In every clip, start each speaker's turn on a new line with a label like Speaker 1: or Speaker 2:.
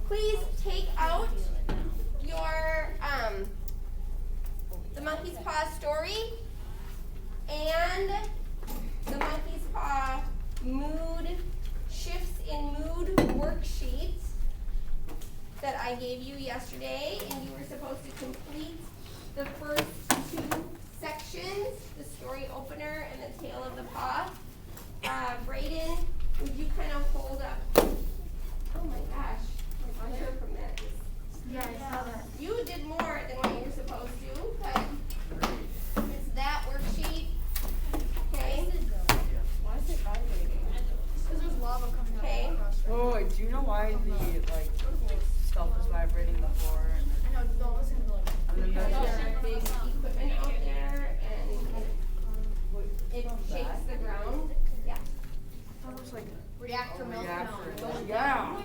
Speaker 1: please take out your the monkey's paw story and the monkey's paw mood shifts in mood worksheet that I gave you yesterday, and you were supposed to complete the first two sections, the story opener and the tail of the paw. Brayden, would you kind of hold up? Oh my gosh, my mother from that.
Speaker 2: Yeah, I saw that.
Speaker 1: You did more than what you were supposed to, but it's that worksheet. Okay.
Speaker 2: Why is it vibrating? Because there's lava coming out
Speaker 1: Okay.
Speaker 2: across right
Speaker 3: Oh, wait, do you know why the stuff is vibrating before?
Speaker 2: I know, don't listen to like.
Speaker 1: Because there's big equipment out there and it shakes the ground. Yeah.
Speaker 3: That was like
Speaker 2: Reactor meltdown.
Speaker 3: Yeah.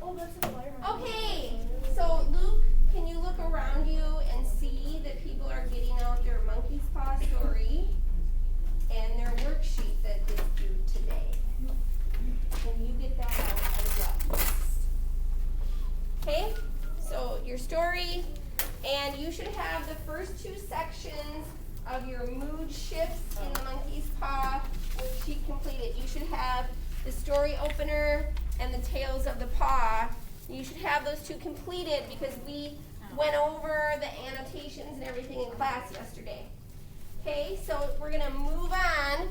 Speaker 2: Oh, that's a fire.
Speaker 1: Okay, so Luke, can you look around you and see that people are getting out their monkey's paw story and their worksheet that is due today? Can you get that out as well? Okay, so your story, and you should have the first two sections of your mood shifts in the monkey's paw worksheet completed. You should have the story opener and the tails of the paw. You should have those two completed because we went over the annotations and everything in class yesterday. Okay, so we're going to move on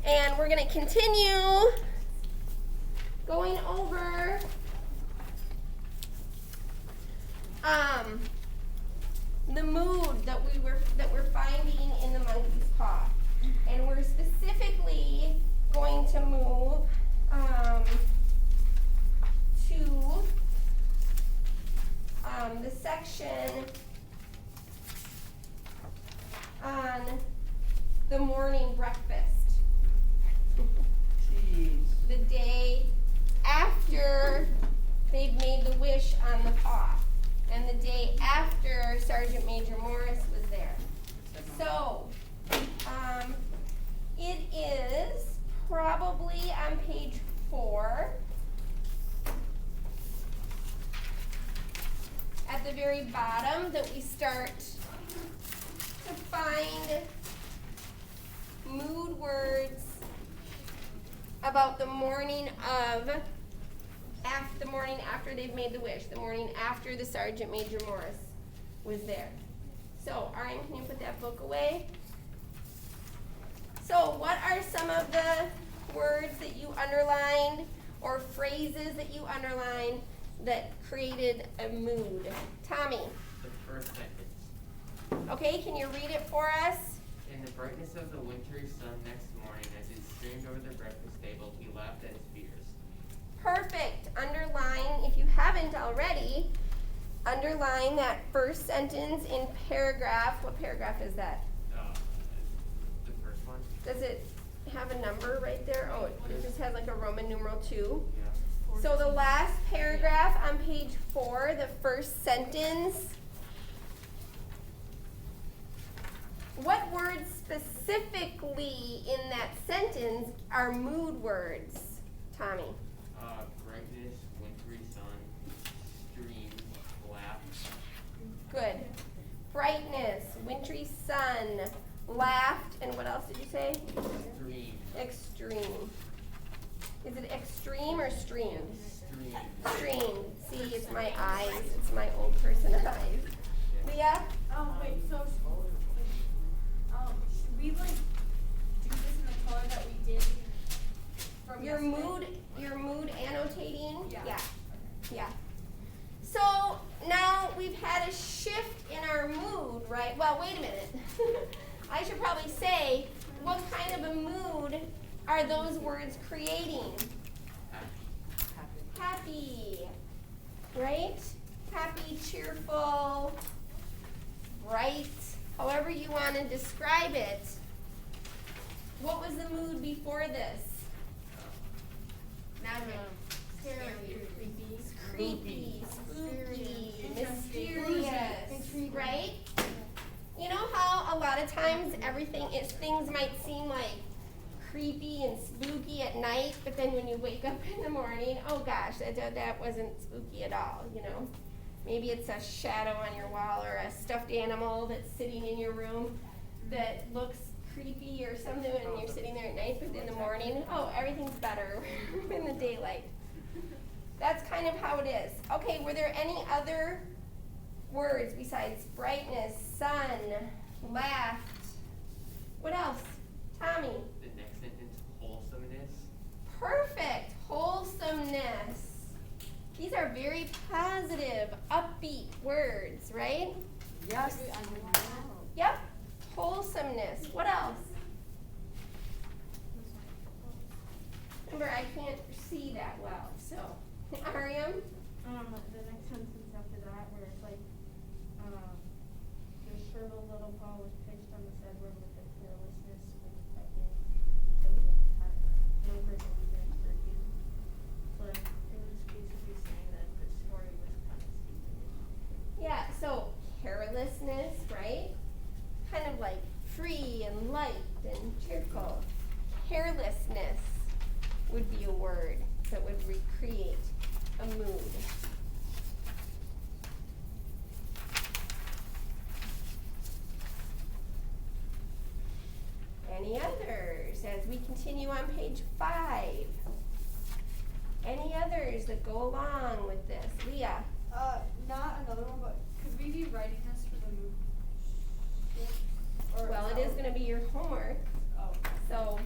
Speaker 1: and we're going to continue going over the mood that we're finding in the monkey's paw. And we're specifically going to move to the section on the morning breakfast.
Speaker 3: Jeez.
Speaker 1: The day after they've made the wish on the paw. And the day after Sergeant Major Morris was there. So, it is probably on page 4. At the very bottom that we start to find mood words about the morning of, the morning after they've made the wish, the morning after the Sergeant Major Morris was there. So, Arian, can you put that book away? So, what are some of the words that you underlined or phrases that you underlined that created a mood? Tommy.
Speaker 4: The first sentence.
Speaker 1: Okay, can you read it for us?
Speaker 4: In the brightness of the wintry sun next morning, as it streamed over the breakfast table, he laughed at his fears.
Speaker 1: Perfect. Underline, if you haven't already, underline that first sentence in paragraph. What paragraph is that?
Speaker 4: The first one?
Speaker 1: Does it have a number right there? Oh, it just has like a Roman numeral 2.
Speaker 4: Yeah.
Speaker 1: So the last paragraph on page 4, the first sentence. What words specifically in that sentence are mood words, Tommy?
Speaker 4: Brightness, wintry sun, stream, laugh.
Speaker 1: Good. Brightness, wintry sun, laughed, and what else did you say?
Speaker 4: Stream.
Speaker 1: Extreme. Is it extreme or stream?
Speaker 4: Stream.
Speaker 1: Stream. See, it's my eyes. It's my old person eyes. Leah?
Speaker 2: Wait, so should we like do this in the color that we did from
Speaker 1: Your
Speaker 2: yesterday?
Speaker 1: mood annotating?
Speaker 2: Yeah.
Speaker 1: Yeah. So now we've had a shift in our mood, right? Well, wait a minute. I should probably say, what kind of a mood are those words creating? Happy, right? Happy, cheerful, bright, however you want to describe it. What was the mood before this? Creepy, spooky, mysterious, right? You know how a lot of times things might seem like creepy and spooky at night, but then when you wake up in the morning, oh gosh, that wasn't spooky at all, you know. Maybe it's a shadow on your wall or a stuffed animal that's sitting in your room that looks creepy or something and you're sitting there at night, but in the morning, oh, everything's better in the daylight. That's kind of how it is. Okay, were there any other words besides brightness, sun, laughed? What else? Tommy?
Speaker 4: The next sentence, wholesomeness.
Speaker 1: Perfect. Wholesomeness. These are very positive, upbeat words, right?
Speaker 3: Yes.
Speaker 1: Yep. Wholesomeness. What else? Remember, I can't see that well, so. Ariam?
Speaker 2: The next sentence after that, where it's like, the shriveled little paw was pitched on the sideboard with the carelessness with again, something had no person there for you. But it was basically saying that the story was kind of stupid.
Speaker 1: Yeah, so carelessness, right? Kind of like free and light and cheerful. Carelessness would be a word that would recreate a mood. Any others as we continue on page 5? Any others that go along with this? Leah?
Speaker 2: Not another one, but could we be writing this for the movie?
Speaker 1: Well, it is going to be your homework,
Speaker 2: Oh.
Speaker 1: so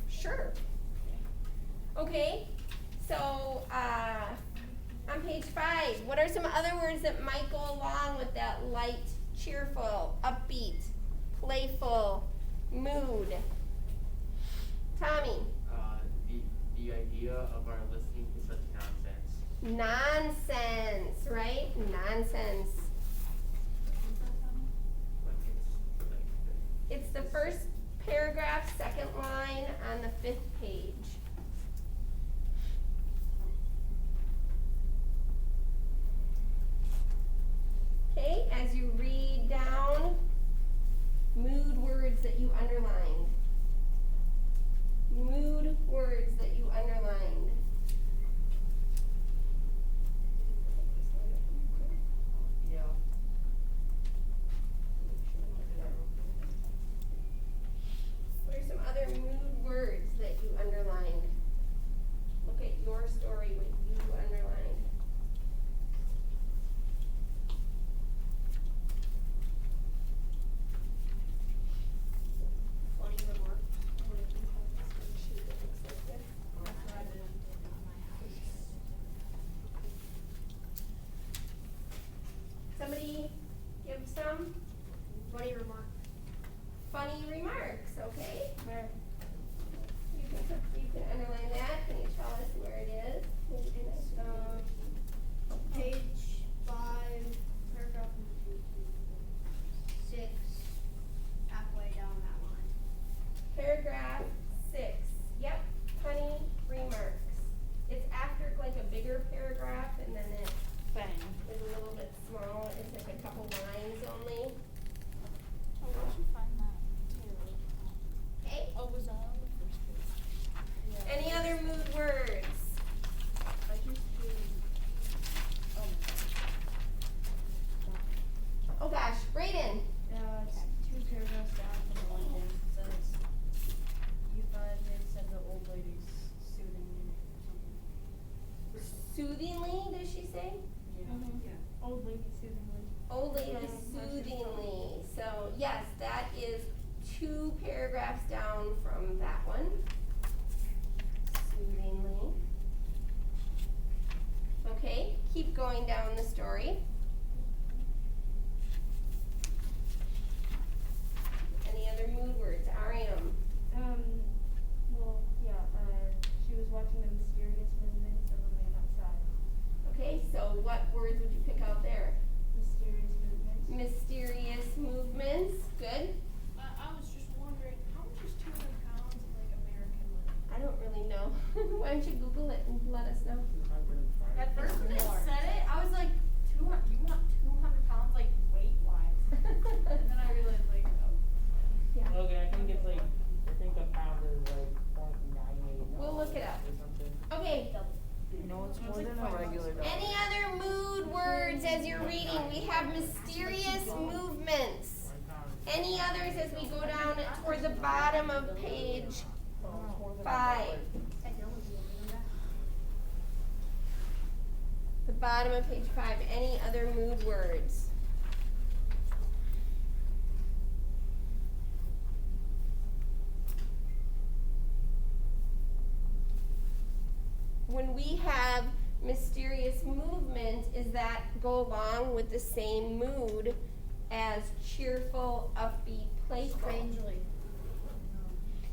Speaker 1: sure. Okay, so on page 5, what are some other words that might go along with that light, cheerful, upbeat, playful mood? Tommy?
Speaker 4: The idea of our listening to such nonsense.
Speaker 1: Nonsense, right? Nonsense. It's the first paragraph, second line on the 5th page. Okay, as you read down, mood words that you underlined. Mood words that you underlined.
Speaker 3: Yeah.
Speaker 1: What are some other mood words that you underlined? Look at your story, what you underlined. Funny remark. What did you call this one sheet that looks like this? Somebody give some? Funny remark. Funny remarks, okay? Where? You can underline that. Can you tell us where it is?
Speaker 5: Page 5, paragraph 6, halfway down that line.
Speaker 1: Paragraph 6. Yep, funny remarks. It's after like a bigger paragraph and then it is a little bit small. It's like a couple lines only.
Speaker 2: Oh, where'd you find that too?
Speaker 1: Okay?
Speaker 2: Oh, was that on the first page? Yeah.
Speaker 1: Any other mood words?
Speaker 2: I just did.
Speaker 1: Oh gosh, Brayden.
Speaker 2: It's 2 paragraphs down from the one end. It says, you thought they said the old lady's soothing me or something.
Speaker 1: Soothingly, does she say?
Speaker 2: Yeah. Old lady soothingly.
Speaker 1: Old lady
Speaker 2: Yeah.
Speaker 1: soothingly. So yes, that is 2 paragraphs down from that one. Soothingly. Okay, keep going down the story. Any other mood words? Ariam.
Speaker 2: She was watching the mysterious movements of a man outside.
Speaker 1: Okay, so what words would you pick out there?
Speaker 2: Mysterious movements.
Speaker 1: Mysterious movements. Good.
Speaker 5: I was just wondering, how much is 200 pounds of like American money?
Speaker 1: I don't really know. Why don't you Google it and let us know?
Speaker 4: 205.
Speaker 5: At first when it
Speaker 2: More.
Speaker 5: said it, I was like, 200, you want 200 pounds like weight-wise? And then I realized like, oh.
Speaker 1: Yeah.
Speaker 6: Logan, I think it's like, I think a pound is
Speaker 3: really don't.
Speaker 1: Any other mood words as you're reading? We have mysterious movements. Any others as we go down toward the bottom of page
Speaker 3: It's more than
Speaker 1: 5? The bottom of page 5. Any other mood words? When we have mysterious movement, is that go along with the same mood as cheerful, upbeat, playful?
Speaker 2: Strangely.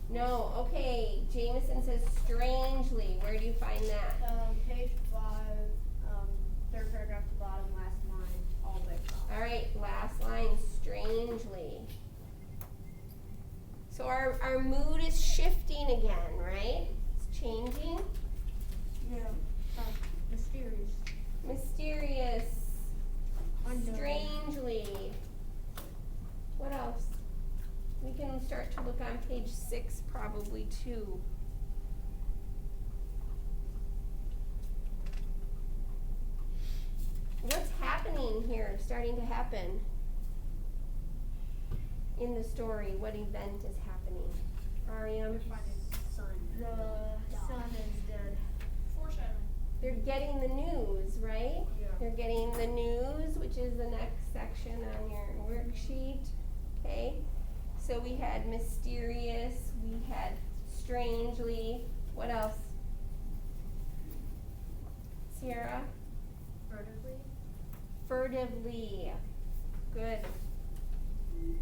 Speaker 1: No, okay. Jameson says strangely. Where do you find that?
Speaker 2: Page 5, third paragraph at the bottom, last line, all the way across.
Speaker 1: All right, last line, strangely. So our mood is shifting again, right? It's changing.
Speaker 2: Yeah. Mysterious.
Speaker 1: Mysterious.
Speaker 2: Unknown.
Speaker 1: Strangely. What else? We can start to look on page 6 probably too. What's happening here, starting to happen in the story? What event is happening? Ariam?
Speaker 2: Sun. The sun is dead.
Speaker 5: Foreshadowing.
Speaker 1: They're getting the news, right?
Speaker 2: Yeah.
Speaker 1: They're getting the news, which is the next section on your worksheet. Okay? So we had mysterious, we had strangely. What else? Sierra?
Speaker 2: Furtively.
Speaker 1: Furtively. Good.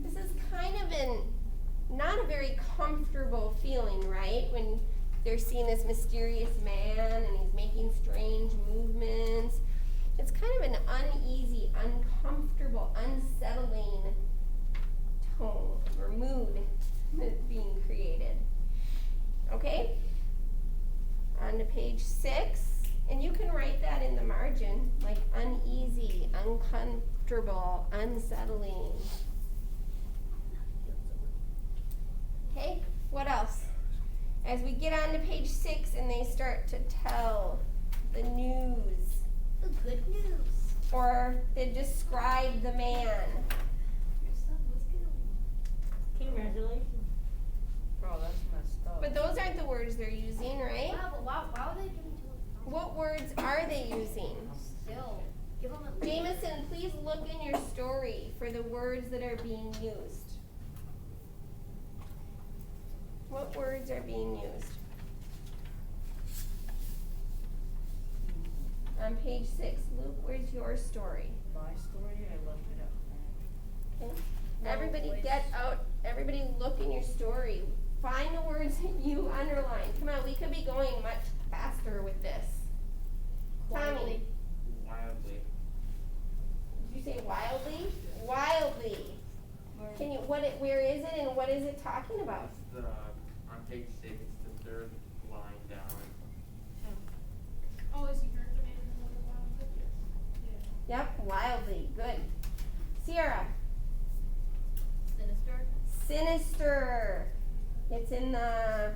Speaker 1: This is kind of not a very comfortable feeling, right? When they're seeing this mysterious man and he's making strange movements. It's kind of an uneasy, uncomfortable, unsettling tone or mood that's being created. Okay? On to page 6. And you can write that in the margin, like uneasy, uncomfortable, unsettling. Okay, what else? As we get on to page 6 and they start to tell the news,
Speaker 2: The good news.
Speaker 1: or they describe the man.
Speaker 2: Your son was killed. Congratulations.
Speaker 3: Bro, that's messed up.
Speaker 1: But those aren't the words they're using, right?
Speaker 2: Yeah, but why would they give him to him?
Speaker 1: What words are they using?
Speaker 2: Still. Give him a
Speaker 1: Jameson, please look in your story for the words that are being used. What words are being used? On page 6, Luke, where's your story?
Speaker 3: My story, I left it at home.
Speaker 1: Okay.
Speaker 2: No,
Speaker 1: Everybody
Speaker 2: wait.
Speaker 1: get out, everybody look in your story. Find the words that you underline. Come on, we could be going much faster with this. Tommy,
Speaker 4: Wildly.
Speaker 1: did you say wildly? Wildly. Can you, where is it and what is it talking about?
Speaker 4: It's on page 6, it's the third line down.
Speaker 5: Oh, is he hurt the man in the water wild? Yeah.
Speaker 1: Yep, wildly, good. Sierra,
Speaker 2: sinister.
Speaker 1: sinister. It's in the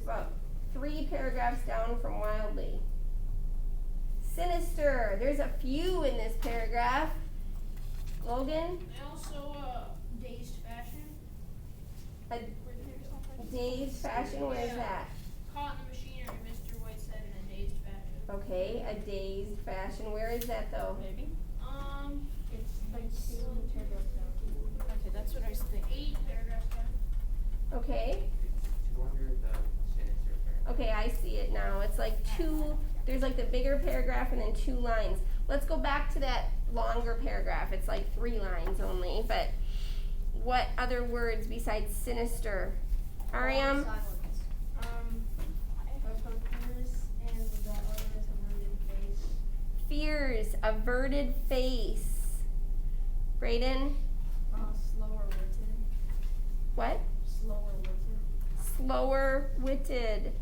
Speaker 1: about 3 paragraphs down from wildly. Sinister, there's a few in this paragraph. Logan,
Speaker 5: And also, dazed fashion.
Speaker 1: a
Speaker 5: Where there's something.
Speaker 1: dazed fashion, where is
Speaker 5: Yeah.
Speaker 1: that?
Speaker 5: Caught in the machinery, Mr. White said in a dazed fashion.
Speaker 1: Okay, a dazed fashion, where is that though?
Speaker 3: Maybe?
Speaker 2: It's like 2 paragraphs down.
Speaker 3: Okay, that's what I was thinking.
Speaker 5: 8 paragraphs down.
Speaker 1: Okay,
Speaker 4: It's under the sinister paragraph.
Speaker 1: okay, I see it now. It's like 2, there's like the bigger paragraph and then 2 lines. Let's go back to that longer paragraph. It's like 3 lines only, but what other words besides sinister? Ariam?
Speaker 2: Silence. Fears and the other is averted face.
Speaker 1: Fears, averted face. Braden?
Speaker 2: Slower witted.
Speaker 1: What?
Speaker 2: Slower witted.
Speaker 1: Slower witted.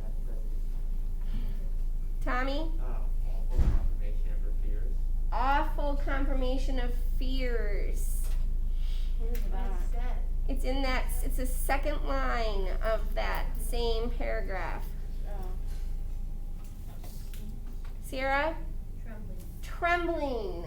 Speaker 1: Tommy?
Speaker 4: Awful confirmation of her fears.
Speaker 1: Awful confirmation of fears.
Speaker 3: Where's
Speaker 2: That's
Speaker 3: that?
Speaker 2: it.
Speaker 1: It's in that, it's the second line of that same paragraph.
Speaker 3: Oh.
Speaker 1: Sarah?
Speaker 2: Trembling.
Speaker 1: Trembling.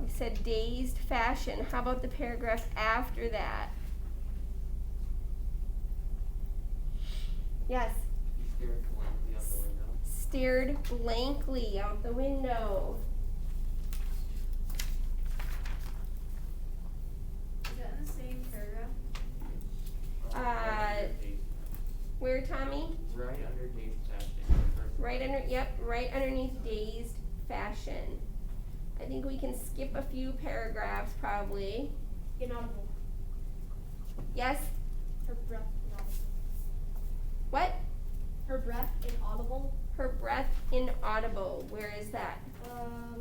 Speaker 1: We said dazed fashion. How about the paragraph after that? Yes.
Speaker 4: He stared blankly out the window.
Speaker 1: Stared blankly out the window.
Speaker 2: Is that in the same paragraph?
Speaker 4: Right under dazed.
Speaker 1: Where, Tommy?
Speaker 4: Right under dazed fashion. the first
Speaker 1: Right
Speaker 4: line.
Speaker 1: under, yep, right underneath dazed fashion. I think we can skip a few paragraphs probably.
Speaker 2: Inaudible.
Speaker 1: Yes?
Speaker 2: Her breath inaudible.
Speaker 1: What?
Speaker 2: Her breath inaudible.
Speaker 1: Her breath inaudible. Where is that?
Speaker 2: Uh,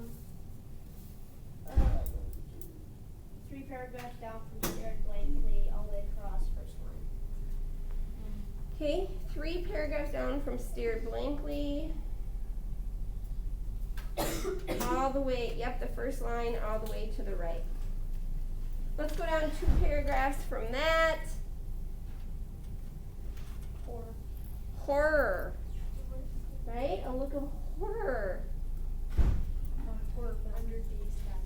Speaker 2: 3 paragraphs down from stared blankly all the way across first line.
Speaker 1: Okay, 3 paragraphs down from stared blankly. All the way, yep, the first line all the way to the right. Let's go down 2 paragraphs from that.
Speaker 2: Horror.
Speaker 1: Horror. Right? A look of horror.
Speaker 2: Horror under dazed fashion.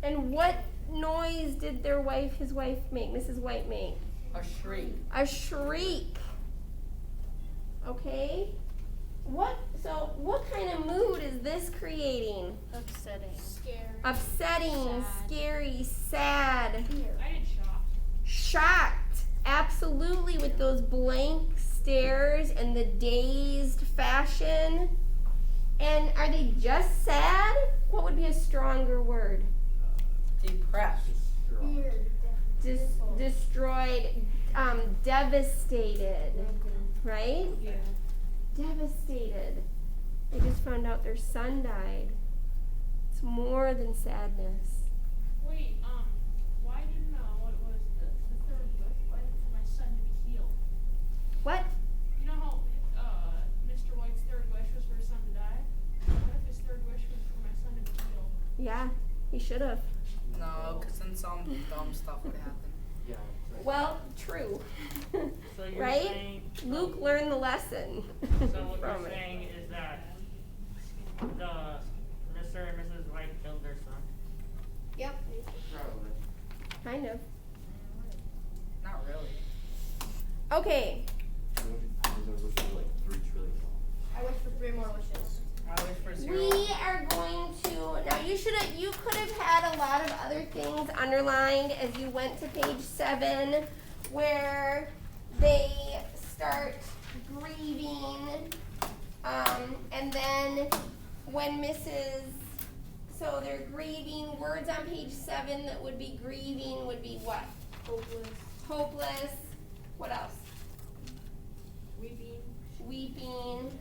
Speaker 1: And what noise did his wife make, Mrs. White make?
Speaker 3: A shriek.
Speaker 1: A shriek. Okay? What kind of mood is this creating?
Speaker 2: Upsetting. Scared.
Speaker 1: Upsetting,
Speaker 2: Sad.
Speaker 1: scary, sad,
Speaker 2: Fear.
Speaker 5: I did shocked.
Speaker 1: shocked. Absolutely, with those blank stares and the dazed fashion. And are they just sad? What would be a stronger word?
Speaker 3: Depressed.
Speaker 4: Distraught.
Speaker 2: Fear.
Speaker 1: Destroyed, devastated, right?
Speaker 2: Yeah.
Speaker 1: Devastated. They just found out their son died. It's more than sadness.
Speaker 5: Wait, why didn't, what was the third wish? Why for my son to be healed?
Speaker 1: What?
Speaker 5: You know how, Mr. White's third wish was for his son to die? What if his third wish was for my son to be healed?
Speaker 1: Yeah, he should have.
Speaker 3: No, because then some dumb stuff would happen.
Speaker 4: Yeah. it's like-
Speaker 1: Well, true.
Speaker 6: So you're
Speaker 1: Right?
Speaker 6: saying,
Speaker 1: Luke learned the lesson
Speaker 6: so what
Speaker 1: from
Speaker 6: you're
Speaker 1: it.
Speaker 6: saying is that the Mr. and Mrs. White killed their son?
Speaker 1: Yep.
Speaker 4: Probably.
Speaker 1: Kind of.
Speaker 3: Not really.
Speaker 1: Okay.
Speaker 2: I wish for 3 more wishes.
Speaker 3: I wish for 0.
Speaker 1: We are going to, now you could have had a lot of other things underlined as you went to page 7 where they start grieving, and then when so they're grieving, words on page 7 that would be grieving would be what?
Speaker 2: Hopeless.
Speaker 1: Hopeless, what else?
Speaker 2: Weeping.
Speaker 1: Weeping.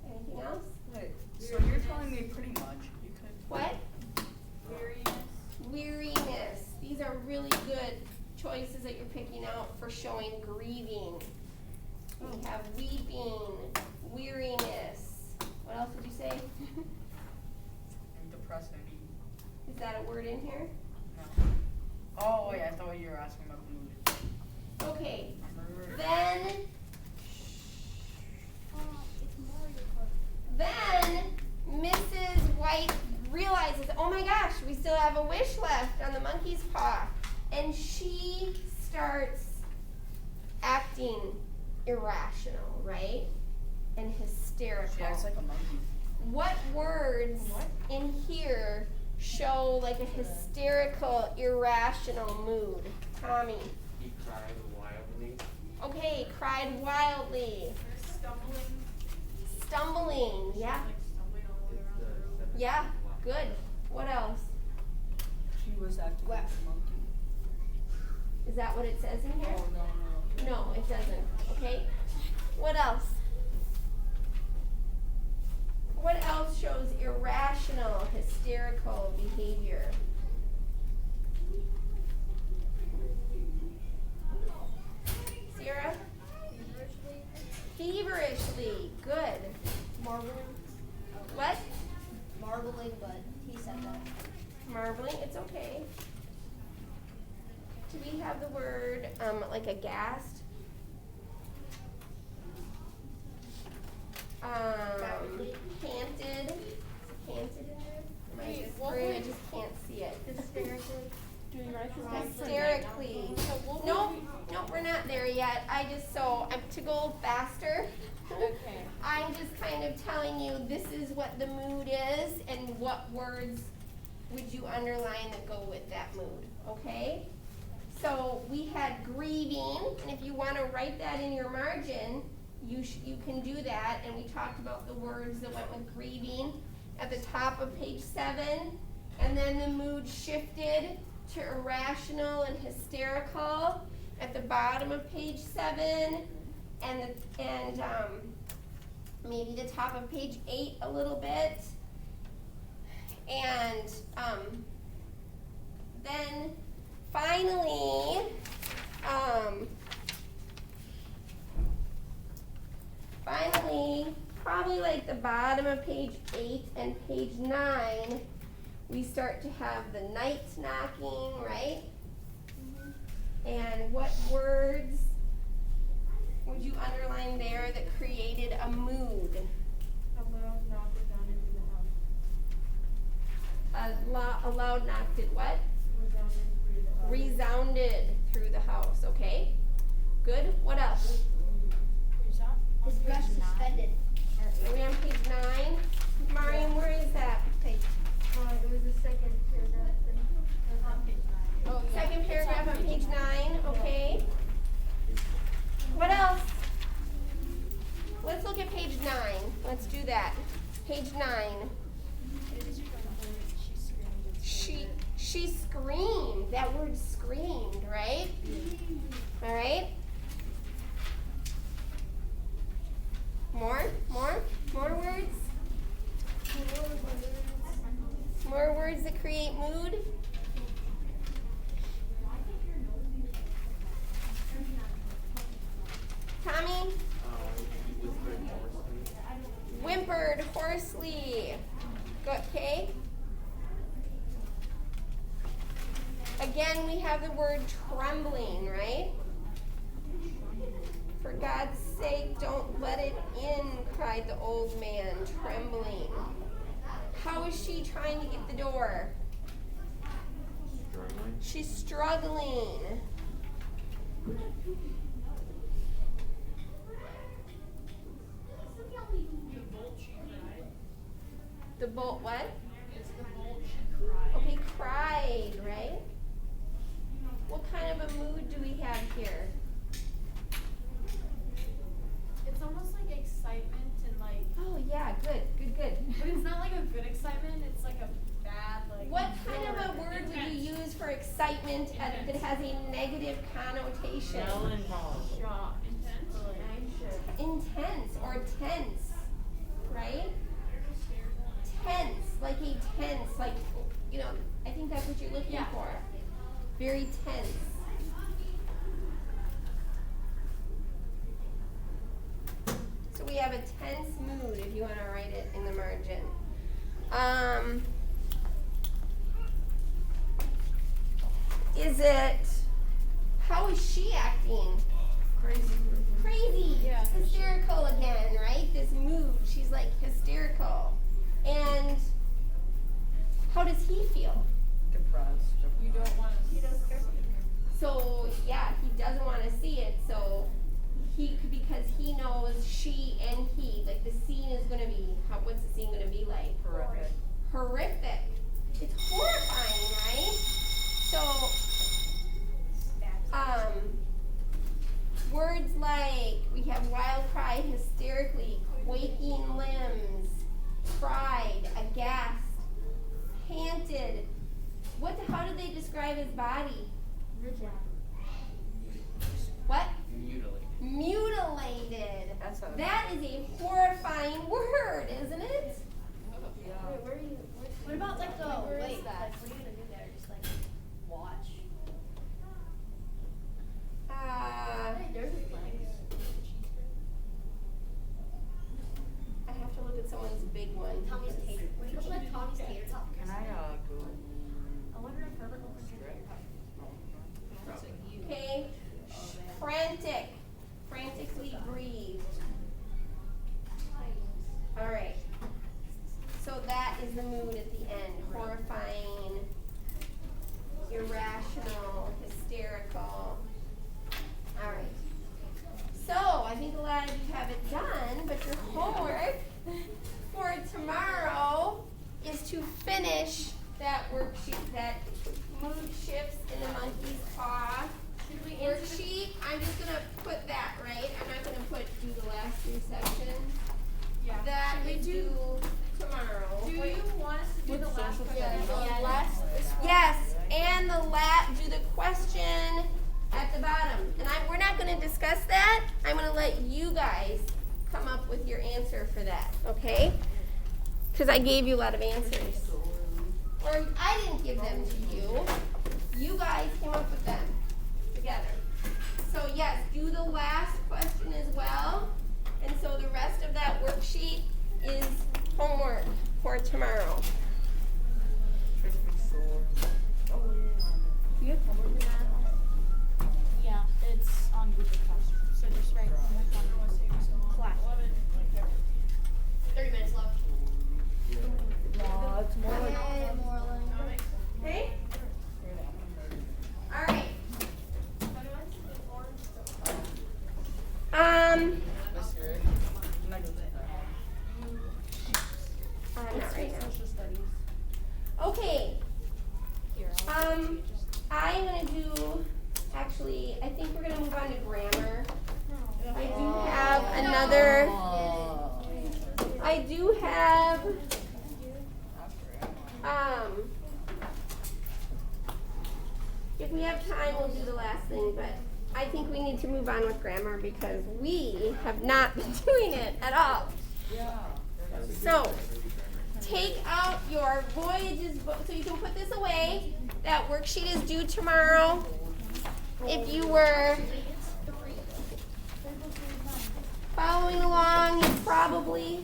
Speaker 1: Anything else?
Speaker 3: Wait, so you're telling me pretty much you could.
Speaker 1: What?
Speaker 2: Weariness.
Speaker 1: Weariness. These are really good choices that you're picking out for showing grieving. We have weeping, weariness. What else did you say?
Speaker 3: And depressing.
Speaker 1: Is that a word in here?
Speaker 3: No. Oh, wait, I thought you were asking about the mood.
Speaker 1: Okay.
Speaker 3: Remember?
Speaker 1: Then
Speaker 2: It's Mario Kart.
Speaker 1: Mrs. White realizes, oh my gosh, we still have a wish left on the monkey's paw. And she starts acting irrational, right? And hysterical.
Speaker 3: She acts like a monkey.
Speaker 1: What words in here show like a hysterical, irrational mood? Tommy.
Speaker 4: He cried wildly.
Speaker 1: Okay, cried wildly. Stumbling, yeah.
Speaker 5: Like stumbling all the way
Speaker 4: It's
Speaker 5: around the room.
Speaker 4: the seventh
Speaker 1: Yeah,
Speaker 4: block.
Speaker 1: good. What else?
Speaker 3: She was acting like a monkey.
Speaker 1: Is that what it says in here?
Speaker 3: Oh, no.
Speaker 1: No, it doesn't. Okay. What else? What else shows irrational, hysterical behavior? Sarah? Feverishly. Good.
Speaker 2: Marbling.
Speaker 1: What?
Speaker 2: Marbling, but he said that.
Speaker 1: Marbling. It's okay. do we have the word, like aghast? Panted. Panted in there? Am I
Speaker 5: Wait,
Speaker 1: just
Speaker 5: what
Speaker 1: screwed? I
Speaker 5: would-
Speaker 1: just can't see it.
Speaker 2: Hysterically.
Speaker 5: Do we write
Speaker 1: Hysterically. Nope, nope, we're not there yet. To go faster.
Speaker 5: Okay.
Speaker 1: I'm just kind of telling you this is what the mood is and what words would you underline that go with that mood, okay? So we had grieving, and if you want to write that in your margin, you can do that. And we talked about the words that went with grieving at the top of page 7, and then the mood shifted to irrational and hysterical at the bottom of page 7, and maybe the top of page 8 a little bit, and then finally, probably like the bottom of page 8 and page 9, we start to have the night knocking, right? And what words would you underline there that created a mood?
Speaker 2: A loud knock resounded through the house.
Speaker 1: A loud knock did what?
Speaker 2: Resounded through the house.
Speaker 1: Resounded through the house, okay? Good. What else?
Speaker 2: His breath suspended.
Speaker 1: Are we on page 9? Mariam, where is that? Page.
Speaker 2: It was the second paragraph. On page 9.
Speaker 5: Oh, yeah.
Speaker 1: Second
Speaker 5: It's
Speaker 1: paragraph on page 9, okay? What else? Let's look at page 9. Let's do that. Page 9. She screamed. That word screamed, right? All right. More words? More words that create mood? Tommy? Whimpered hoarsely. Okay. Again, we have the word trembling, right? For God's sake, don't let it in, cried the old man, trembling. How is she trying to get the door?
Speaker 4: Struggling.
Speaker 1: She's struggling. The bolt what? Okay, cried, right? What kind of a mood do we have here?
Speaker 5: It's almost like excitement and like,
Speaker 1: Oh yeah, good.
Speaker 5: but it's not like a good excitement, it's like a bad, like.
Speaker 1: What kind of a word would you use for excitement that has a negative connotation?
Speaker 6: Melancholy.
Speaker 5: Shock. Intense?
Speaker 1: Intense or tense, right? Tense, like I think that's what you're looking
Speaker 5: Yeah.
Speaker 1: for. Very tense. So we have a tense mood if you want to write it in the margin. How is she acting? Crazy.
Speaker 5: Yeah.
Speaker 1: Hysterical again, right? This mood, she's like hysterical. And how does he feel?
Speaker 3: Depressed.
Speaker 5: You don't want to.
Speaker 2: He does care.
Speaker 1: So yeah, he doesn't want to see it. So because he knows she and he, like the scene is gonna be. What's the scene gonna be like?
Speaker 3: Horrific.
Speaker 1: Horrific. It's horrifying, right? So, words like we have wild cry, hysterically, quaking limbs, cried, aghast, panted. How did they describe his body?
Speaker 2: Rigid.
Speaker 1: What?
Speaker 4: Mutilated.
Speaker 1: Mutilated.
Speaker 3: That
Speaker 1: is a horrifying word, isn't it?
Speaker 3: Yeah.
Speaker 2: Wait, where are you?
Speaker 7: What about like the
Speaker 2: Where is
Speaker 7: wait?
Speaker 2: that?
Speaker 7: Like, what are you gonna do there? Just like watch.
Speaker 2: Hey, there's a flag.
Speaker 1: I have to look at someone's big one.
Speaker 7: Tommy's tater. What do you call that? Tommy's tater top.
Speaker 3: Can I go?
Speaker 7: I wonder if Herbert will
Speaker 3: Strip?
Speaker 1: irrational, hysterical. All right. So I think a lot of you have it done, but your homework for tomorrow is to finish that worksheet, that mood shifts in the monkey's paw worksheet. I'm just gonna put that, right? I'm not gonna put do the last 3 sections.
Speaker 5: Yeah.
Speaker 1: That
Speaker 5: Should we
Speaker 1: is
Speaker 5: do-
Speaker 1: due tomorrow.
Speaker 5: Do you want us to do the last one?
Speaker 1: Yes, and do the question at the bottom. And we're not gonna discuss that. I'm gonna let you guys come up with your answer for that, okay? Because I gave you a lot of answers. Or I didn't give them to you. You guys came up with them together. So yes, do the last question as well. And so the rest of that worksheet is homework for tomorrow. You have homework in that?
Speaker 7: Yeah, it's on Google Classroom. So just write homework on class. 30 minutes left.
Speaker 3: No, it's more like.
Speaker 1: Okay? All right. Not right now. Okay. I'm gonna do. Actually, I think we're gonna move on to grammar. I do have another. I do have. If we have time, we'll do the last thing, but I think we need to move on with grammar because we have not been doing it at all. So, take out your Voyages book, so you can put this away. That worksheet is due tomorrow. If you were following along, you probably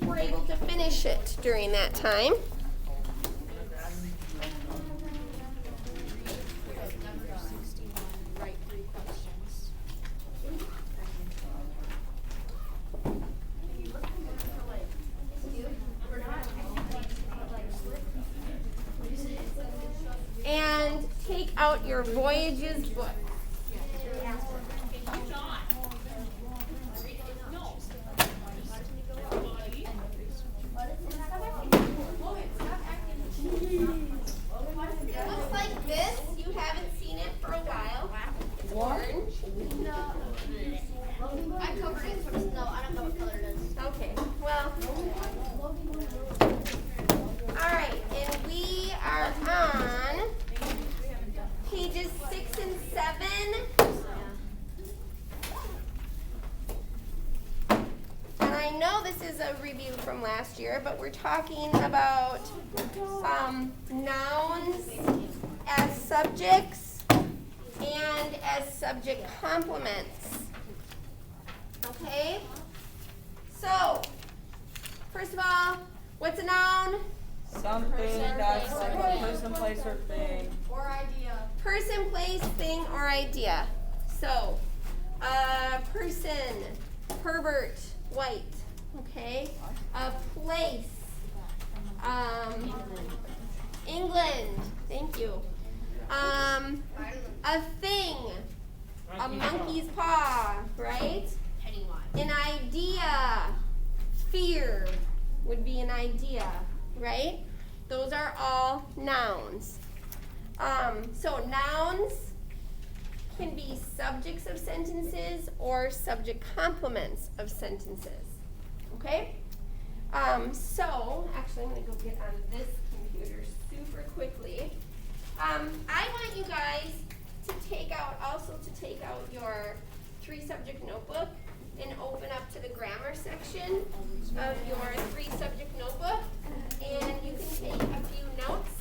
Speaker 1: were able to finish it during that time.
Speaker 7: Write 3 questions.
Speaker 1: And take out your Voyages book. It looks like this. You haven't seen it for a while. It's orange.
Speaker 7: I covered it, so no, I don't know what color it is.
Speaker 1: Okay, well. Alright, and we are on pages 6 and 7. And I know this is a review from last year, but we're talking about nouns as subjects and as subject complements. Okay? So, first of all, what's a noun?
Speaker 3: Something that's like a person, place, or thing.
Speaker 7: Or idea.
Speaker 1: Person, place, thing, or idea. So, person, Herbert White. Okay? A place. England. Thank you. A thing. A monkey's paw, right?
Speaker 7: Pennywise.
Speaker 1: An idea. Fear would be an idea, right? Those are all nouns. So nouns can be subjects of sentences or subject complements of sentences. Okay? So, actually I'm going to go get on this computer super quickly. I want you guys to take out your 3-subject notebook and open up to the grammar section of your 3-subject notebook, and you can take a few notes.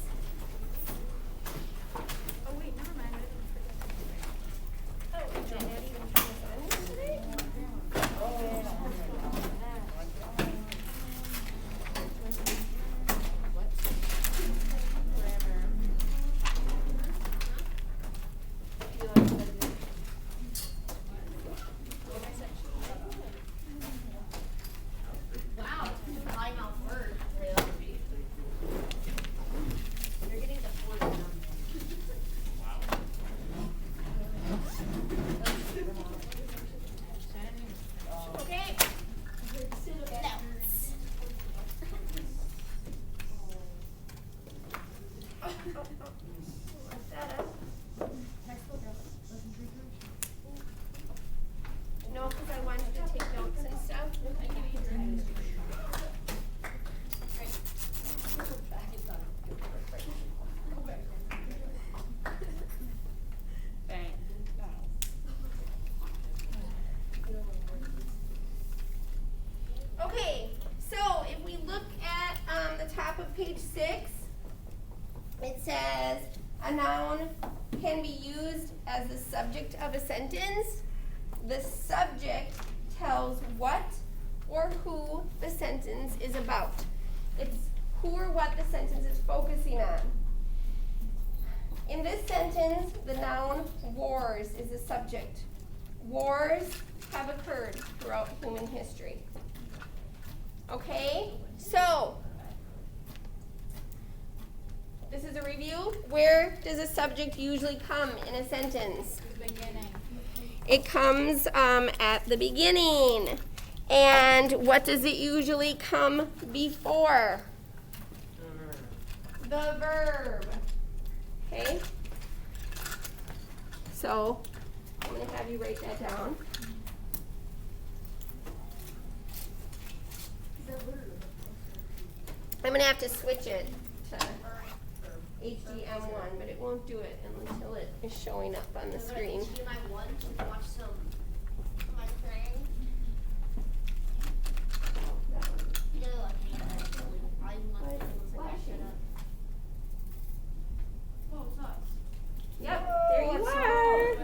Speaker 5: Oh wait, never mind. I didn't forget.
Speaker 1: Oh, did Addie even turn this on yesterday?
Speaker 7: Wow, it's a high mouth word.
Speaker 1: No, because I wanted to take notes and stuff. Okay, so if we look at the top of page 6, it says a noun can be used as the subject of a sentence. The subject tells what or who the sentence is about. It's who or what the sentence is focusing on. In this sentence, the noun wars is the subject. Wars have occurred throughout human history. Okay, so this is a review. Where does a subject usually come in a sentence?
Speaker 7: The beginning.
Speaker 1: It comes at the beginning. And what does it usually come before? The verb. Okay? So, I'm going to have you write that down. I'm going to have to switch it to HDM1, but it won't do it until it is showing up on the screen.
Speaker 2: Watch some of my thing.
Speaker 1: Yep, there you are.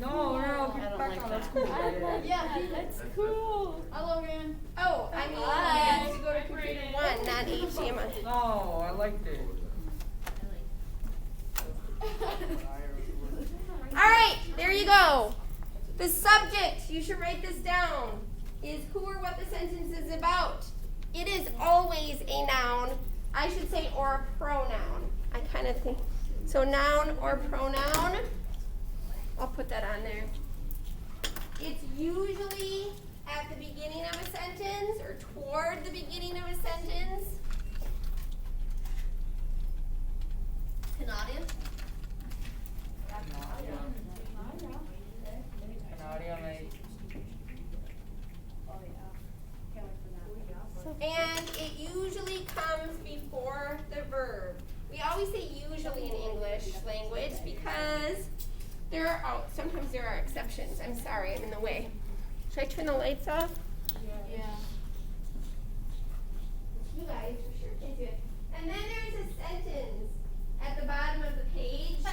Speaker 3: No, get back on. That's cool.
Speaker 7: That's cool.
Speaker 2: Hello, Ran.
Speaker 1: Oh, I mean, you have to go to computer 1, not HDM1.
Speaker 3: No, I liked it.
Speaker 1: All right, there you go. The subject, you should write this down, is who or what the sentence is about. It is always a noun, I should say, or a pronoun. I kind of think. So noun or pronoun, I'll put that on there. It's usually at the beginning of a sentence or toward the beginning of a sentence.
Speaker 2: Canadian.
Speaker 1: And it usually comes before the verb. We always say usually in English language because sometimes there are exceptions. I'm sorry, I'm in the way. Should I turn the lights off?
Speaker 7: Yeah.
Speaker 1: You guys for sure can't do it. And then there's a sentence at the bottom of the page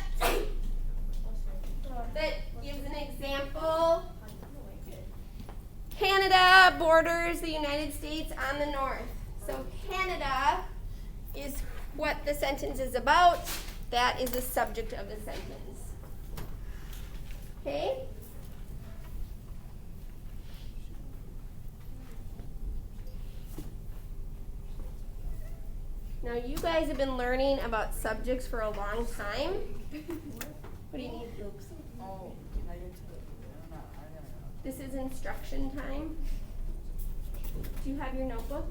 Speaker 1: that gives an example. Canada borders the United States on the north. So Canada is what the sentence is about. That is the subject of the sentence. Okay? Now you guys have been learning about subjects for a long time. What do you need, Luke?
Speaker 3: Oh, can I get to it? I don't know.
Speaker 1: This is instruction time. Do you have your notebook?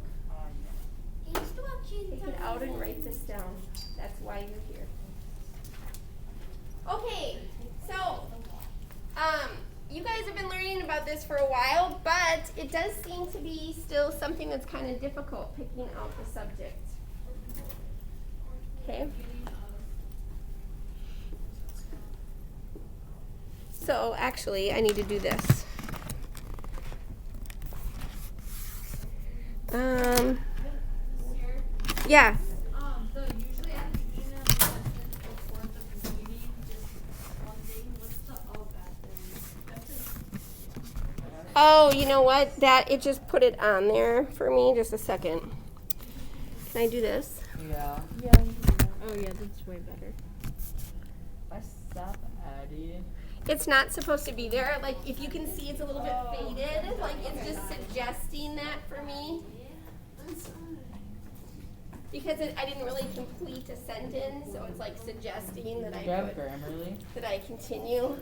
Speaker 1: Take it out and write this down. That's why you're here. Okay, so you guys have been learning about this for a while, but it does seem to be still something that's kind of difficult picking out the subject. Okay. So actually, I need to do this. Yeah.
Speaker 5: So usually at the beginning of the sentence, before the beginning, just one thing. What's the all bad thing?
Speaker 1: Oh, you know what? It just put it on there for me. Just a second. Can I do this?
Speaker 3: Yeah.
Speaker 7: Oh yeah, that's way better.
Speaker 3: What's up, Addie?
Speaker 1: It's not supposed to be there. Like, if you can see, it's a little bit faded. Like, it's just suggesting that for me. Because I didn't really complete a sentence, so it's like suggesting that
Speaker 3: Do you have
Speaker 1: I
Speaker 3: Grammarly?
Speaker 1: that I continue.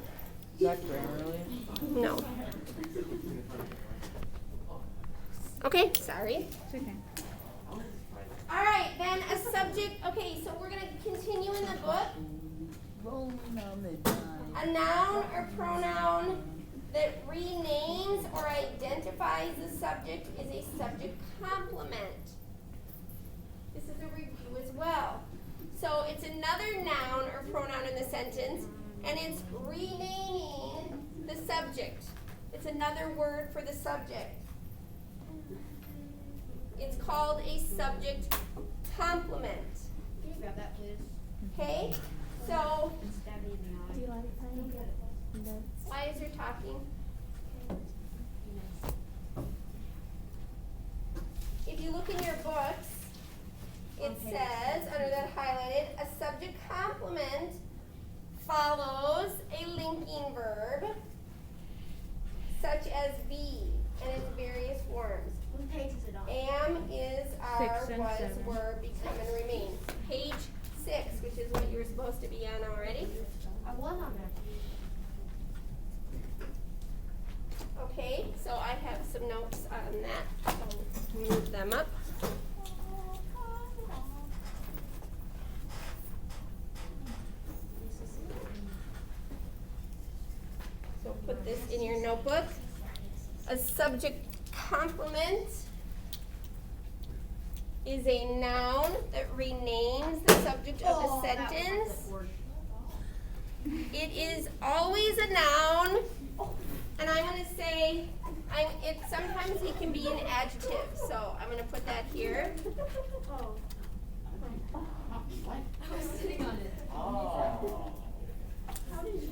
Speaker 3: Is that Grammarly?
Speaker 1: No. Okay, sorry.
Speaker 7: It's okay.
Speaker 1: All right, then a subject book.
Speaker 8: Rolling on the dime.
Speaker 1: A noun or pronoun that renames or identifies the subject is a subject complement. This is a review as well. So it's another noun or pronoun in the sentence, and it's renaming the subject. It's another word for the subject. It's called a subject complement.
Speaker 2: Can you grab that, please?
Speaker 1: Okay? So,
Speaker 2: And stab me in the eye.
Speaker 7: Do you like playing notes?
Speaker 1: why is there talking? If you look in your books, it says, under that highlighted, a subject complement follows a linking verb, such as be, and its various forms.
Speaker 2: What page is it on?
Speaker 1: Am, is, are,
Speaker 7: 6 and
Speaker 1: was,
Speaker 7: 7.
Speaker 1: were, become, and remain. Page 6, which is what you were supposed to be on already.
Speaker 2: I was on that.
Speaker 1: Okay, so I have some notes on that. I'll move them up. So put this in your notebook. A subject complement is a noun that renames the subject of the sentence. It is always a noun, and I'm going to say, sometimes it can be an adjective, so I'm going to put that here.
Speaker 2: Oh.
Speaker 3: What?
Speaker 2: I was sitting on it.
Speaker 3: Oh.
Speaker 2: How did you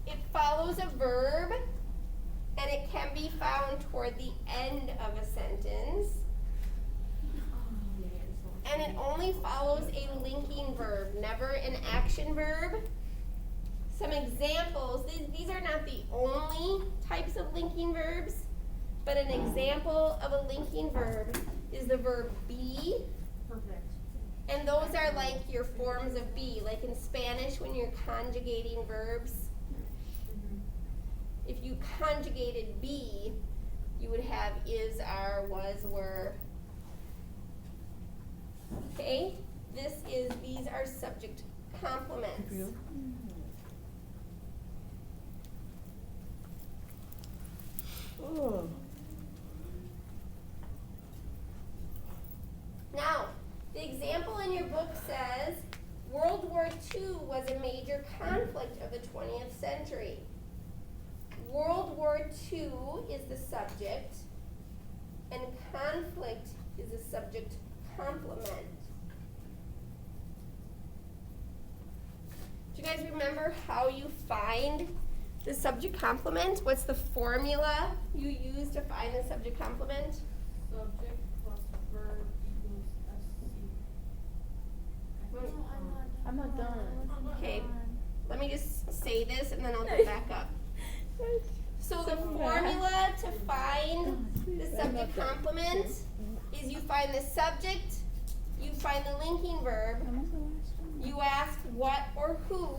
Speaker 1: It follows a verb, and it can be found toward the end of a sentence, and it only follows a linking verb, never an action verb. Some examples, these are not the only types of linking verbs, but an example of a linking verb is the verb be,
Speaker 2: Perfect.
Speaker 1: and those are like your forms of be, like in Spanish when you're conjugating verbs. If you conjugated be, you would have is, are, was, were. Okay? These are subject complements.
Speaker 8: Oh.
Speaker 1: Now, the example in your book says, World War II was a major conflict of the 20th century. World War II is the subject, and conflict is the subject complement. Do you guys remember how you find the subject complement? What's the formula you use to find the subject complement?
Speaker 5: Subject plus verb equals SC.
Speaker 7: I'm not done.
Speaker 1: Okay, let me just say this and then I'll go back up. So the formula to find the subject complement is you find the subject, you find the linking verb, you ask what or who,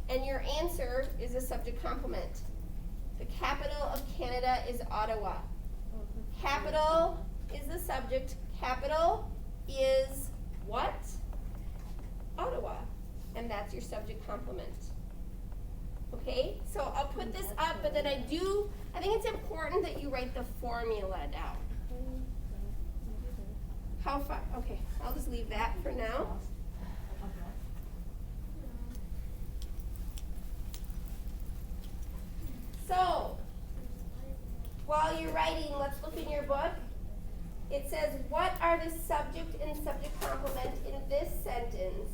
Speaker 1: and your answer is a subject complement. The capital of Canada is Ottawa. Capital is the subject. Capital is what? Ottawa. And that's your subject complement. Okay? So I'll put this up, but then I think it's important that you write the formula down. How far? Okay, I'll just leave that for now. So, while you're writing, let's look in your book. It says, what are the subject and subject complement in this sentence?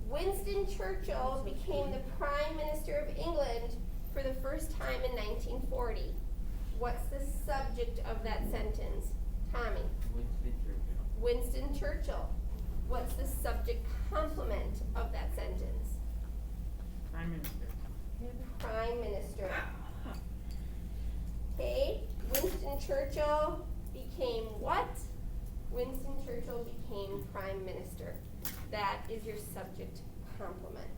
Speaker 1: Winston Churchill became the Prime Minister of England for the first time in 1940. What's the subject of that sentence? Tommy?
Speaker 4: Winston Churchill.
Speaker 1: Winston Churchill. What's the subject complement of that sentence?
Speaker 6: Prime Minister.
Speaker 1: Prime Minister. Okay, Winston Churchill became what? Winston Churchill became Prime Minister. That is your subject complement.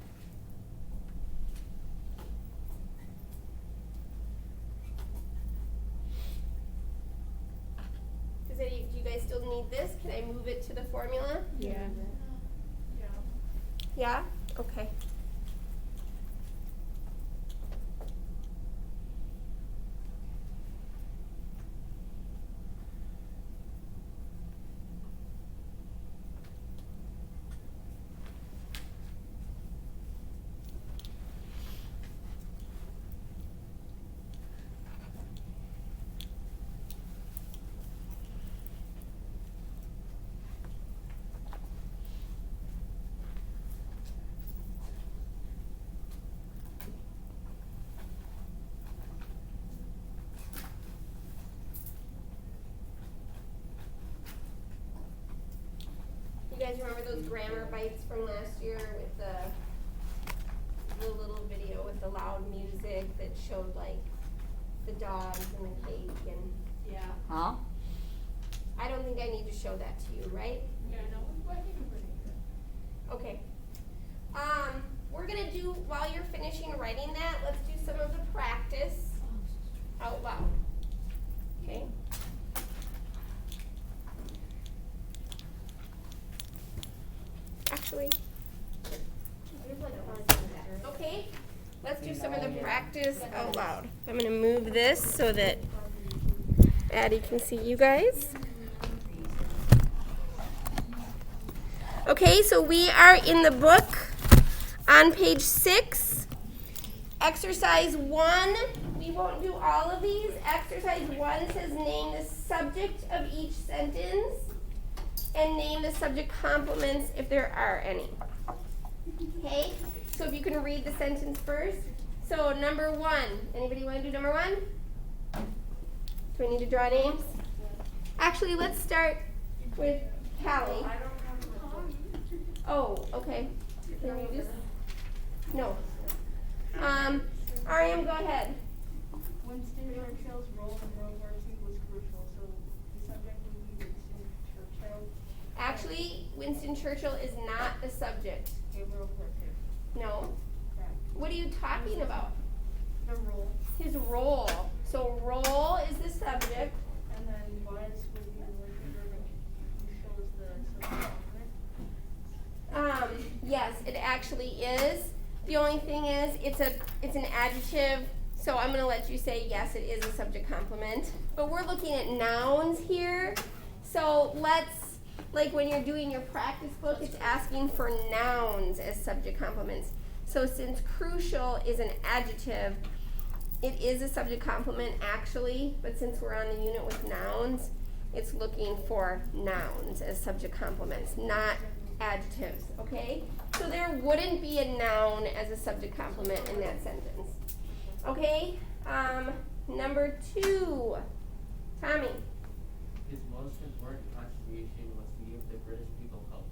Speaker 1: Do you guys still need this? Can I move it to the formula?
Speaker 7: Yeah.
Speaker 1: Yeah? Okay. You guys remember those grammar bites from last year with the little video with the loud music that showed like the dogs and the cake and
Speaker 5: Yeah.
Speaker 8: Huh?
Speaker 1: I don't think I need to show that to you, right?
Speaker 5: Yeah, no, I think I'm pretty good.
Speaker 1: Okay. We're gonna do, while you're finishing writing that, let's do some of the practice out loud. Okay? Actually, okay, let's do some of the practice out loud. I'm gonna move this so that Addie can see you guys. Okay, so we are in the book on page 6. Exercise 1, we won't do all of these. Exercise 1 says name the subject of each sentence and name the subject complements if there are any. Okay, so if you can read the sentence first. So number 1, anybody want to do number 1? Do I need to draw names? Actually, let's start with Callie. Oh, okay. Can you just? No. Ariam, go ahead.
Speaker 2: Winston Churchill's role in World War II was crucial, so the subject would be Winston Churchill.
Speaker 1: Actually, Winston Churchill is not the subject.
Speaker 2: Okay, World War II.
Speaker 1: No.
Speaker 2: Correct.
Speaker 1: What are you talking about?
Speaker 2: The role.
Speaker 1: His role. So role is the subject.
Speaker 2: And then was would be the verb who shows the subject complement.
Speaker 1: Yes, it actually is. The only thing is, it's an adjective, so I'm going to let you say yes, it is a subject complement. But we're looking at nouns here, so let's, like when you're doing your practice book, it's asking for nouns as subject complements. So since crucial is an adjective, it is a subject complement actually, but since we're on the unit with nouns, it's looking for nouns as subject complements, not adjectives, okay? So there wouldn't be a noun as a subject complement in that sentence. Okay? Number 2. Tommy.
Speaker 4: His most important contribution was to give the British people hope.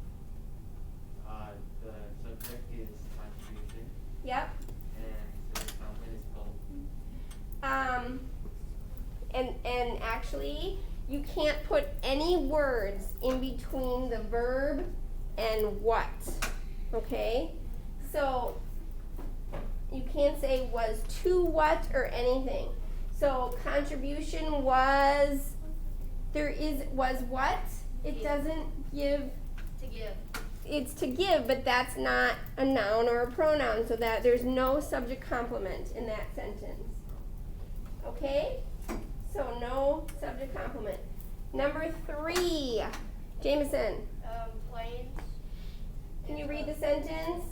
Speaker 4: The subject is contribution,
Speaker 1: Yep.
Speaker 4: and the complement is hope.
Speaker 1: And actually, you can't put any words in between the verb and what. Okay? So you can't say was to what or anything. So contribution was what? It doesn't give.
Speaker 5: To give.
Speaker 1: It's to give, but that's not a noun or a pronoun, so that there's no subject complement in that sentence. Okay? So no subject complement. Number 3, Jameson.
Speaker 5: Planes.
Speaker 1: Can you read the sentence?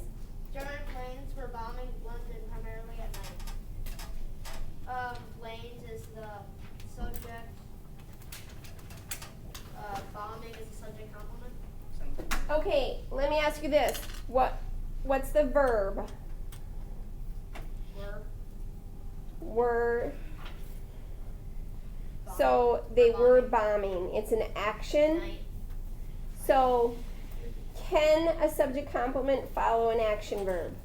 Speaker 5: German planes were bombing London primarily at night. Planes is the subject. Bombing is the subject complement.
Speaker 1: Okay, let me ask you this. What's the verb? Were. So they were bombing. It's an action.
Speaker 5: Night.
Speaker 1: So can a subject complement follow an action verb?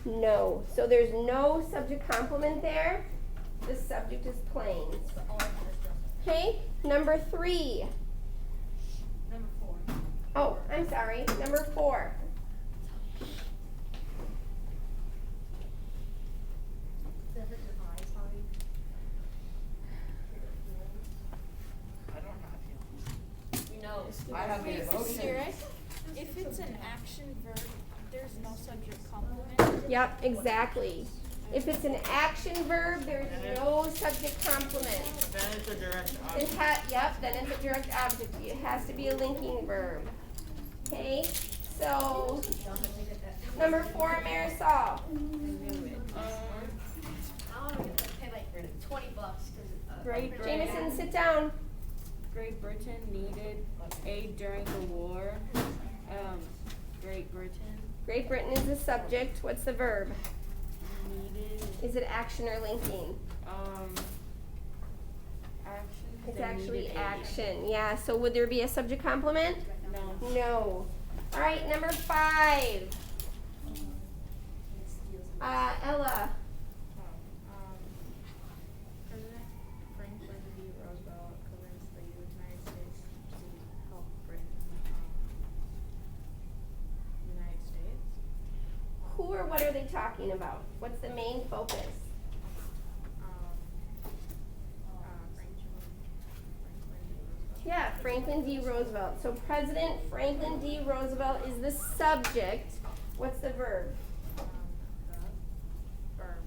Speaker 1: No. So there's no subject complement there. The subject is planes. Okay, number 3.
Speaker 2: Number 4.
Speaker 1: Oh, I'm sorry. Number 4.
Speaker 3: I don't have
Speaker 5: You know.
Speaker 3: I have the emotions.
Speaker 7: If it's an action verb, There's no subject complement.
Speaker 1: Yep, exactly. If it's an action verb, there's no subject complement.
Speaker 6: Then it's a direct
Speaker 1: It
Speaker 6: object.
Speaker 1: yep, then it's a direct object. It has to be a linking verb. Okay, so number 4, Marisol.
Speaker 2: I don't want to pay like $20 because
Speaker 8: Great
Speaker 1: Jameson, sit down.
Speaker 8: Great Britain needed aid during the war. Great Britain
Speaker 1: Great Britain is the subject. What's the verb?
Speaker 8: needed
Speaker 1: Is it action or linking?
Speaker 8: action.
Speaker 1: It's
Speaker 8: They
Speaker 1: actually
Speaker 8: needed aid.
Speaker 1: action. Yeah, so would there be a subject complement?
Speaker 8: No.
Speaker 1: No. All right, number 5. Ella.
Speaker 2: President Franklin D. Roosevelt convinced the United States to help Britain. United States.
Speaker 1: Who or what are they talking about? What's the main focus? Yeah, Franklin D. Roosevelt. So President Franklin D. Roosevelt is the subject. What's the verb?
Speaker 2: Verb.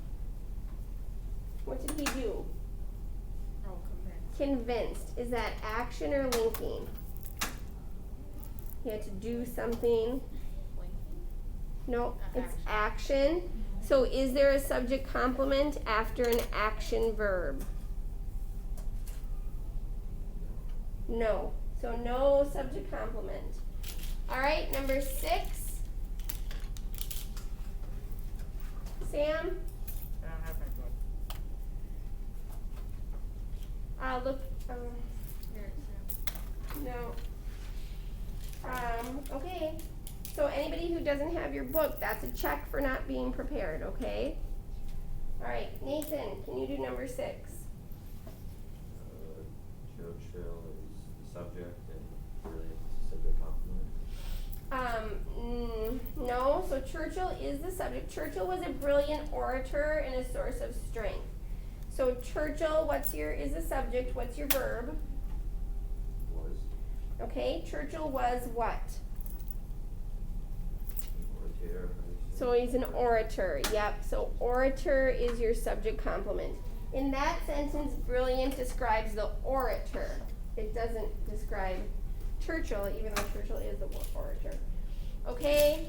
Speaker 1: What did he do?
Speaker 2: Oh, convinced.
Speaker 1: Convinced. Is that action or linking? He had to do something. No, it's action. So is there a subject complement after an action verb? No. So no subject complement. All right, number 6. Sam?
Speaker 6: I don't have my book.
Speaker 1: Look.
Speaker 2: Here, Sam.
Speaker 1: No. Okay. So anybody who doesn't have your book, that's a check for not being prepared, okay? All right, Nathan, can you do number 6?
Speaker 9: Churchill is the subject and really it's a subject complement.
Speaker 1: No, so Churchill is the subject. Churchill was a brilliant orator and a source of strength. So Churchill, is the subject, what's your verb?
Speaker 9: Was
Speaker 1: Okay, Churchill was what?
Speaker 9: orator.
Speaker 1: So he's an orator, yep. So orator is your subject complement. In that sentence, brilliant describes the orator. It doesn't describe Churchill, even though Churchill is the orator. Okay,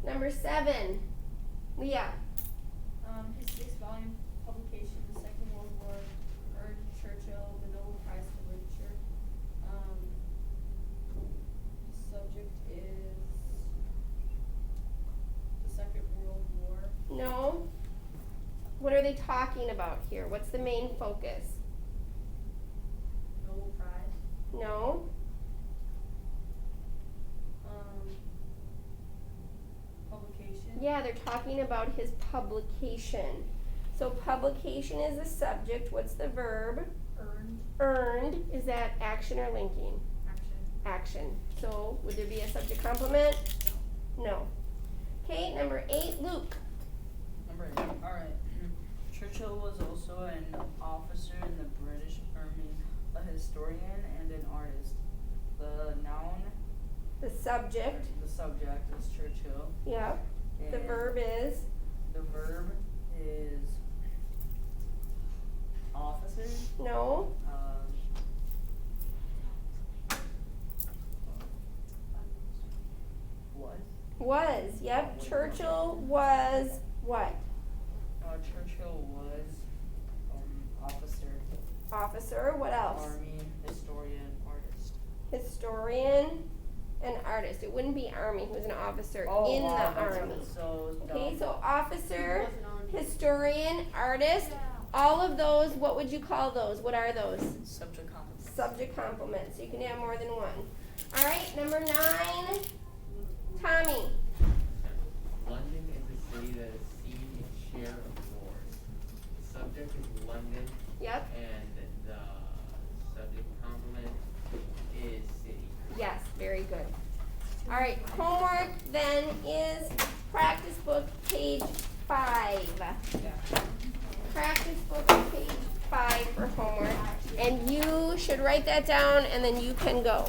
Speaker 1: number 7, Leah.
Speaker 2: His 6-volume publication, The Second World War, earned Churchill the Nobel Prize for Literature. The subject is the Second World War.
Speaker 1: No. What are they talking about here? What's the main focus?
Speaker 2: Nobel Prize.
Speaker 1: No.
Speaker 2: Publication.
Speaker 1: Yeah, they're talking about his publication. So publication is the subject. What's the verb?
Speaker 2: Earned.
Speaker 1: Earned. Is that action or linking?
Speaker 2: Action.
Speaker 1: Action. So would there be a subject complement? No. Okay, number 8, Luke.
Speaker 3: Number 8. Alright. Churchill was also an officer in the British Army, a historian, and an artist. The noun,
Speaker 1: The subject.
Speaker 3: the subject is Churchill.
Speaker 1: Yeah. The
Speaker 3: and
Speaker 1: verb is
Speaker 3: The verb is officer.
Speaker 1: no.
Speaker 3: Was.
Speaker 1: Was. Yep. Churchill was what?
Speaker 3: Churchill was officer,
Speaker 1: Officer. What else?
Speaker 3: army, historian, artist.
Speaker 1: Historian and artist. It wouldn't be army. He was an officer in the army.
Speaker 3: So
Speaker 1: Okay,
Speaker 3: dumb.
Speaker 1: so officer,
Speaker 2: Wasn't on.
Speaker 1: historian, artist, all of those, what would you call those? What are those?
Speaker 3: Subject complement.
Speaker 1: Subject complement, so you can have more than one. All right, number 9, Tommy.
Speaker 4: London is a city that has seen its share of wars. The subject is London,
Speaker 1: Yep,
Speaker 4: and the subject complement is city.
Speaker 1: yes, very good. All right, homework then is practice book, page 5. Practice book, page 5 for homework. And you should write that down and then you can go.